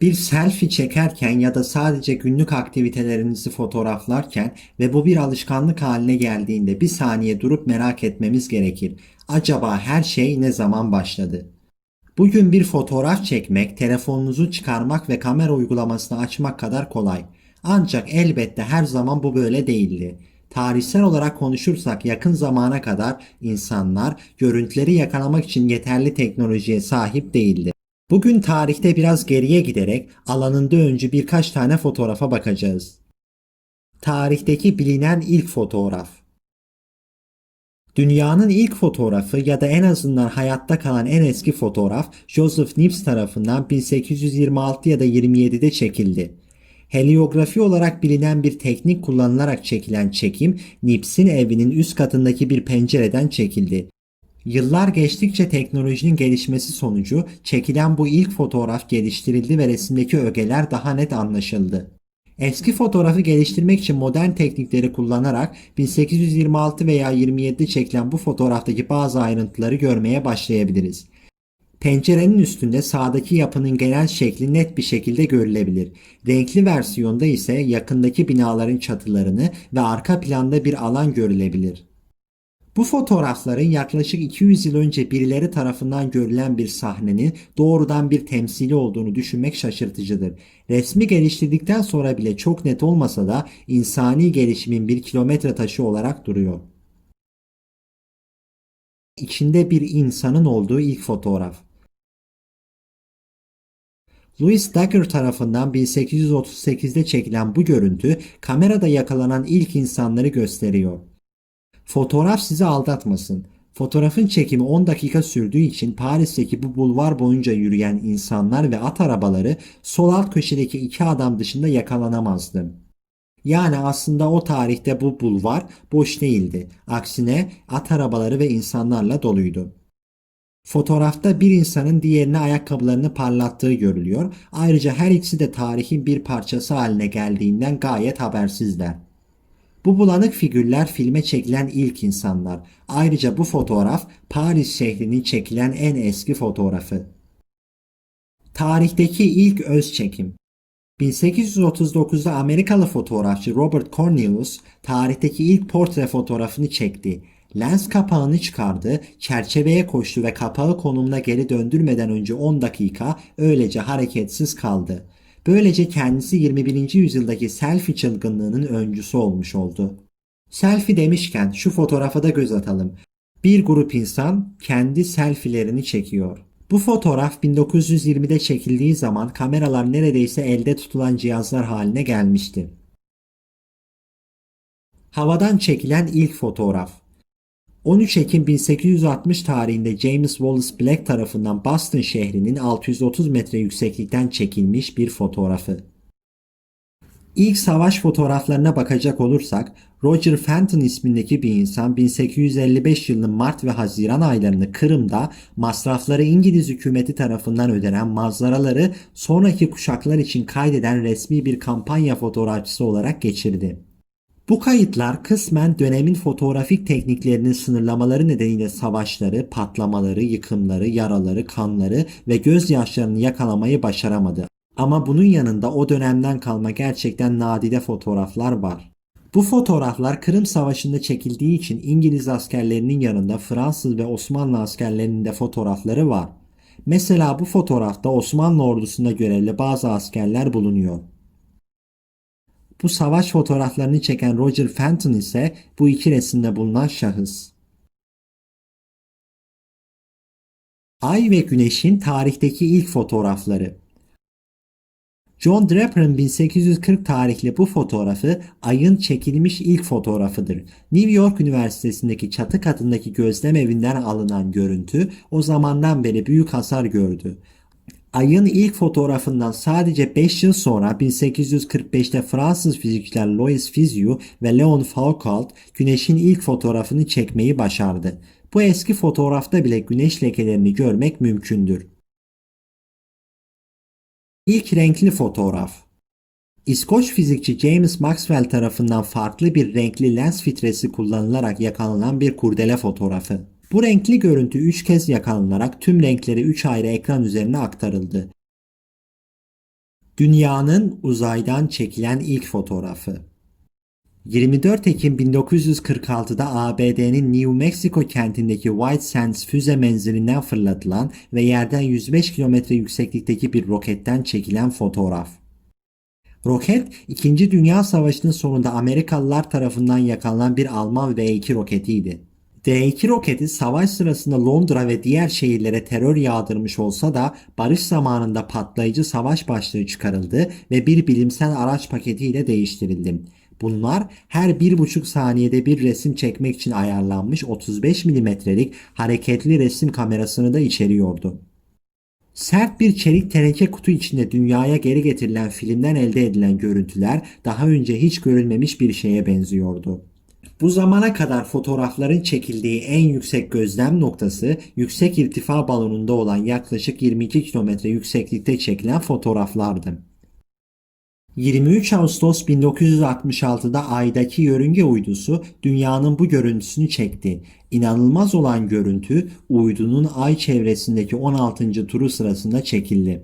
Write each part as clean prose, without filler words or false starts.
Bir selfie çekerken ya da sadece günlük aktivitelerinizi fotoğraflarken ve bu bir alışkanlık haline geldiğinde bir saniye durup merak etmemiz gerekir. Acaba her şey ne zaman başladı? Bugün bir fotoğraf çekmek, telefonunuzu çıkarmak ve kamera uygulamasını açmak kadar kolay. Ancak elbette her zaman bu böyle değildi. Tarihsel olarak konuşursak yakın zamana kadar insanlar görüntüleri yakalamak için yeterli teknolojiye sahip değildi. Bugün tarihte biraz geriye giderek alanında önce birkaç tane fotoğrafa bakacağız. Tarihteki bilinen ilk fotoğraf. Dünyanın ilk fotoğrafı ya da en azından hayatta kalan en eski fotoğraf Joseph Nips tarafından 1826 ya da 27'de çekildi. Heliografi olarak bilinen bir teknik kullanılarak çekilen çekim Nips'in evinin üst katındaki bir pencereden çekildi. Yıllar geçtikçe teknolojinin gelişmesi sonucu çekilen bu ilk fotoğraf geliştirildi ve resimdeki ögeler daha net anlaşıldı. Eski fotoğrafı geliştirmek için modern teknikleri kullanarak 1826 veya 27'de çekilen bu fotoğraftaki bazı ayrıntıları görmeye başlayabiliriz. Pencerenin üstünde sağdaki yapının genel şekli net bir şekilde görülebilir. Renkli versiyonda ise yakındaki binaların çatılarını ve arka planda bir alan görülebilir. Bu fotoğrafların yaklaşık 200 yıl önce birileri tarafından görülen bir sahnenin doğrudan bir temsili olduğunu düşünmek şaşırtıcıdır. Resmi geliştirdikten sonra bile çok net olmasa da insani gelişimin bir kilometre taşı olarak duruyor. İçinde bir insanın olduğu ilk fotoğraf. Louis Daguerre tarafından 1838'de çekilen bu görüntü kamerada yakalanan ilk insanları gösteriyor. Fotoğraf sizi aldatmasın. Fotoğrafın çekimi 10 dakika sürdüğü için Paris'teki bu bulvar boyunca yürüyen insanlar ve at arabaları sol alt köşedeki iki adam dışında yakalanamazdı. Yani aslında o tarihte bu bulvar boş değildi. Aksine at arabaları ve insanlarla doluydu. Fotoğrafta bir insanın diğerine ayakkabılarını parlattığı görülüyor. Ayrıca her ikisi de tarihin bir parçası haline geldiğinden gayet habersizler. Bu bulanık figürler filme çekilen ilk insanlar. Ayrıca bu fotoğraf Paris şehrinin çekilen en eski fotoğrafı. Tarihteki ilk öz çekim. 1839'da Amerikalı fotoğrafçı Robert Cornelius tarihteki ilk portre fotoğrafını çekti. Lens kapağını çıkardı, çerçeveye koştu ve kapağı konumuna geri döndürmeden önce 10 dakika öylece hareketsiz kaldı. Böylece kendisi 21. yüzyıldaki selfie çılgınlığının öncüsü olmuş oldu. Selfie demişken şu fotoğrafa da göz atalım. Bir grup insan kendi selfilerini çekiyor. Bu fotoğraf 1920'de çekildiği zaman kameralar neredeyse elde tutulan cihazlar haline gelmişti. Havadan çekilen ilk fotoğraf. 13 Ekim 1860 tarihinde James Wallace Black tarafından Boston şehrinin 630 metre yükseklikten çekilmiş bir fotoğrafı. İlk savaş fotoğraflarına bakacak olursak, Roger Fenton ismindeki bir insan 1855 yılının Mart ve Haziran aylarını Kırım'da masrafları İngiliz hükümeti tarafından ödenen manzaraları sonraki kuşaklar için kaydeden resmi bir kampanya fotoğrafçısı olarak geçirdi. Bu kayıtlar kısmen dönemin fotoğrafik tekniklerinin sınırlamaları nedeniyle savaşları, patlamaları, yıkımları, yaraları, kanları ve gözyaşlarını yakalamayı başaramadı. Ama bunun yanında o dönemden kalma gerçekten nadide fotoğraflar var. Bu fotoğraflar Kırım Savaşı'nda çekildiği için İngiliz askerlerinin yanında Fransız ve Osmanlı askerlerinin de fotoğrafları var. Mesela bu fotoğrafta Osmanlı ordusunda görevli bazı askerler bulunuyor. Bu savaş fotoğraflarını çeken Roger Fenton ise bu iki resimde bulunan şahıs. Ay ve Güneş'in tarihteki ilk fotoğrafları. John Draper'ın 1840 tarihli bu fotoğrafı Ay'ın çekilmiş ilk fotoğrafıdır. New York Üniversitesi'ndeki çatı katındaki gözlem evinden alınan görüntü o zamandan beri büyük hasar gördü. Ay'ın ilk fotoğrafından sadece 5 yıl sonra 1845'te Fransız fizikçiler Louis Fizeau ve Leon Foucault Güneş'in ilk fotoğrafını çekmeyi başardı. Bu eski fotoğrafta bile güneş lekelerini görmek mümkündür. İlk renkli fotoğraf. İskoç fizikçi James Maxwell tarafından farklı bir renkli lens filtresi kullanılarak yakalanan bir kurdele fotoğrafı. Bu renkli görüntü 3 kez yakalanarak tüm renkleri 3 ayrı ekran üzerine aktarıldı. Dünyanın uzaydan çekilen ilk fotoğrafı. 24 Ekim 1946'da ABD'nin New Mexico kentindeki White Sands füze menzilinden fırlatılan ve yerden 105 kilometre yükseklikteki bir roketten çekilen fotoğraf. Roket, 2. Dünya Savaşı'nın sonunda Amerikalılar tarafından yakalanan bir Alman V-2 roketiydi. D-2 roketi savaş sırasında Londra ve diğer şehirlere terör yağdırmış olsa da barış zamanında patlayıcı savaş başlığı çıkarıldı ve bir bilimsel araç paketiyle değiştirildi. Bunlar her 1,5 saniyede bir resim çekmek için ayarlanmış 35 milimetrelik hareketli resim kamerasını da içeriyordu. Sert bir çelik teneke kutu içinde dünyaya geri getirilen filmden elde edilen görüntüler daha önce hiç görülmemiş bir şeye benziyordu. Bu zamana kadar fotoğrafların çekildiği en yüksek gözlem noktası yüksek irtifa balonunda olan yaklaşık 22 kilometre yükseklikte çekilen fotoğraflardı. 23 Ağustos 1966'da Ay'daki yörünge uydusu Dünya'nın bu görüntüsünü çekti. İnanılmaz olan görüntü uydunun Ay çevresindeki 16. turu sırasında çekildi.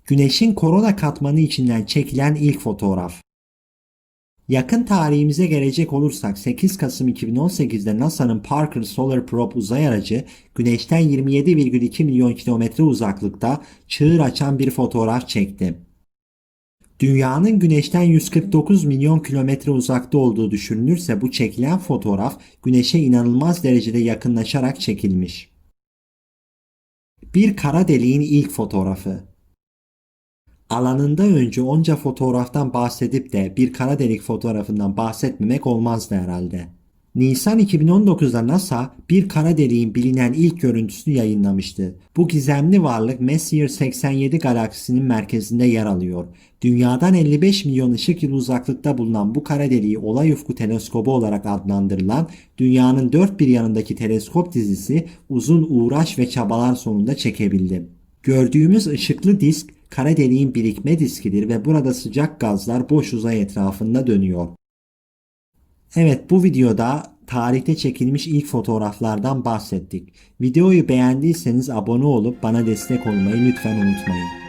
Güneşin korona katmanı içinden çekilen ilk fotoğraf. Yakın tarihimize gelecek olursak 8 Kasım 2018'de NASA'nın Parker Solar Probe uzay aracı Güneş'ten 27,2 milyon kilometre uzaklıkta çığır açan bir fotoğraf çekti. Dünyanın Güneş'ten 149 milyon kilometre uzakta olduğu düşünülürse bu çekilen fotoğraf Güneş'e inanılmaz derecede yakınlaşarak çekilmiş. Bir kara deliğin ilk fotoğrafı. Alanında önce onca fotoğraftan bahsedip de bir kara delik fotoğrafından bahsetmemek olmazdı herhalde. Nisan 2019'da NASA bir kara deliğin bilinen ilk görüntüsünü yayınlamıştı. Bu gizemli varlık Messier 87 galaksisinin merkezinde yer alıyor. Dünyadan 55 milyon ışık yılı uzaklıkta bulunan bu kara deliği olay ufku teleskobu olarak adlandırılan dünyanın dört bir yanındaki teleskop dizisi uzun uğraş ve çabalar sonunda çekebildi. Gördüğümüz ışıklı disk kara deliğin birikme diskidir ve burada sıcak gazlar boş uzay etrafında dönüyor. Evet, bu videoda tarihte çekilmiş ilk fotoğraflardan bahsettik. Videoyu beğendiyseniz abone olup bana destek olmayı lütfen unutmayın.